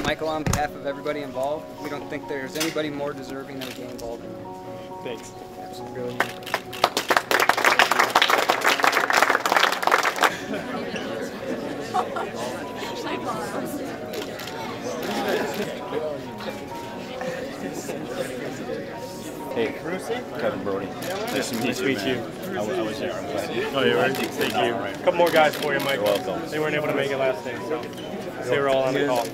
Michael, on behalf of everybody involved, we don't think there's anybody more deserving of getting involved in it. Thanks. Absolutely. Really. Hey, Kevin Brody. Nice to meet you. I was there. I'm glad. Oh, you were? Thank you. A couple more guys for you, Mike. You're welcome. They weren't able to make it last day, so they were all on the call.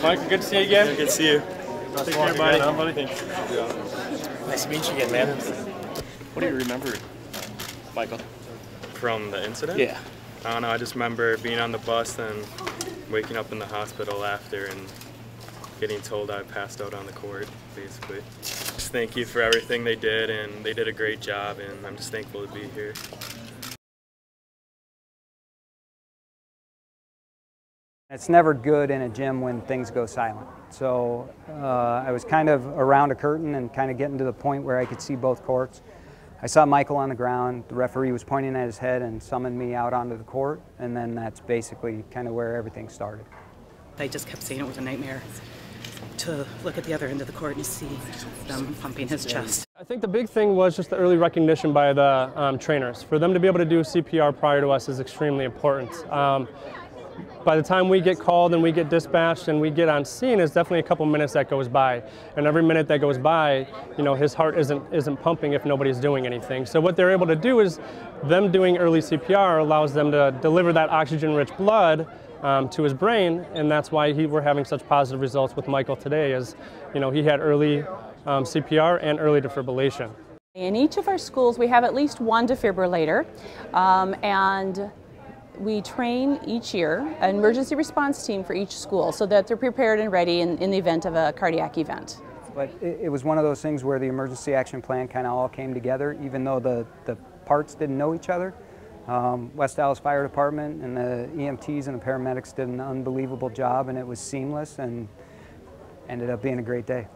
Mike, good to see you again. Good to see you. Take care, buddy. Thanks. Nice to meet you again, man. What do you remember, Michael? From the incident? Yeah. I don't know, I just remember being on the bus and waking up in the hospital after and getting told I passed out on the court, basically. Just thank you for everything they did, and they did a great job, and I'm just thankful to be here. It's never good in a gym when things go silent. So I was kind of around a curtain and kind of getting to the point where I could see both courts. I saw Michael on the ground, the referee was pointing at his head and summoned me out onto the court, and then that's basically kind of where everything started. I just kept saying it was a nightmare to look at the other end of the court and see them pumping his chest. I think the big thing was just the early recognition by the trainers. For them to be able to do CPR prior to us is extremely important. By the time we get called and we get dispatched and we get on scene, it's definitely a couple minutes that goes by. And every minute that goes by, you know, his heart isn't pumping if nobody's doing anything. So what they're able to do is, them doing early CPR allows them to deliver that oxygen-rich blood to his brain, and that's why we're having such positive results with Michael today, as you know, he had early CPR and early defibrillation. In each of our schools we have at least one defibrillator, and we train each year an emergency response team for each school so that they're prepared and ready in the event of a cardiac event. But it was one of those things where the emergency action plan kind of all came together, even though the parts didn't know each other. West Dallas Fire Department and the EMTs and the paramedics did an unbelievable job, and it was seamless and ended up being a great day.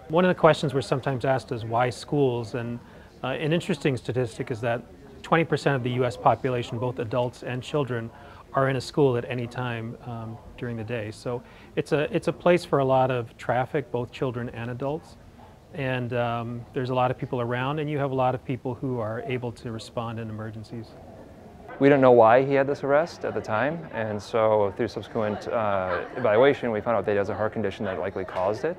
One of the questions we're sometimes asked is why schools, and an interesting statistic is that 20% of the U.S. population, both adults and children, are in a school at any time during the day. So it's a place for a lot of traffic, both children and adults. And there's a lot of people around, and you have a lot of people who are able to respond in emergencies. We didn't know why he had this arrest at the time, and so through subsequent evaluation, we found out that he has a heart condition that likely caused it.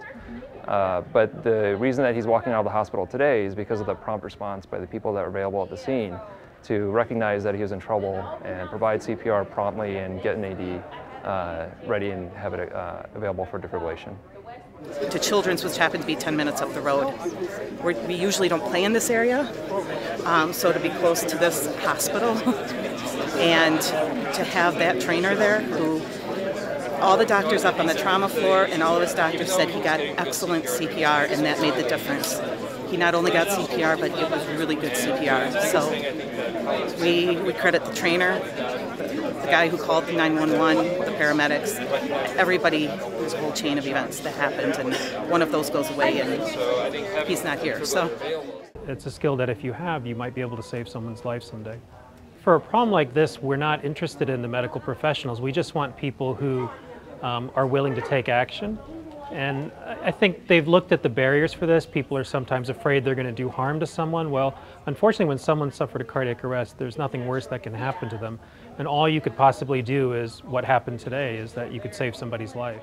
But the reason that he's walking out of the hospital today is because of the prompt response by the people that were available at the scene to recognize that he was in trouble and provide CPR promptly and get an AD ready and have it available for defibrillation. To Children's, which happened to be 10 minutes up the road. We usually don't play in this area, so to be close to this hospital and to have that trainer there who, all the doctors up on the trauma floor and all of his doctors said he got excellent CPR, and that made the difference. He not only got CPR, but it was really good CPR. So we credit the trainer, the guy who called 911, the paramedics, everybody. There's a whole chain of events that happened, and one of those goes away and he's not here. So it's a skill that if you have, you might be able to save someone's life someday. For a problem like this, we're not interested in the medical professionals. We just want people who are willing to take action. And I think they've looked at the barriers for this. People are sometimes afraid they're going to do harm to someone. Well, unfortunately, when someone suffered a cardiac arrest, there's nothing worse that can happen to them. And all you could possibly do is what happened today, is that you could save somebody's life.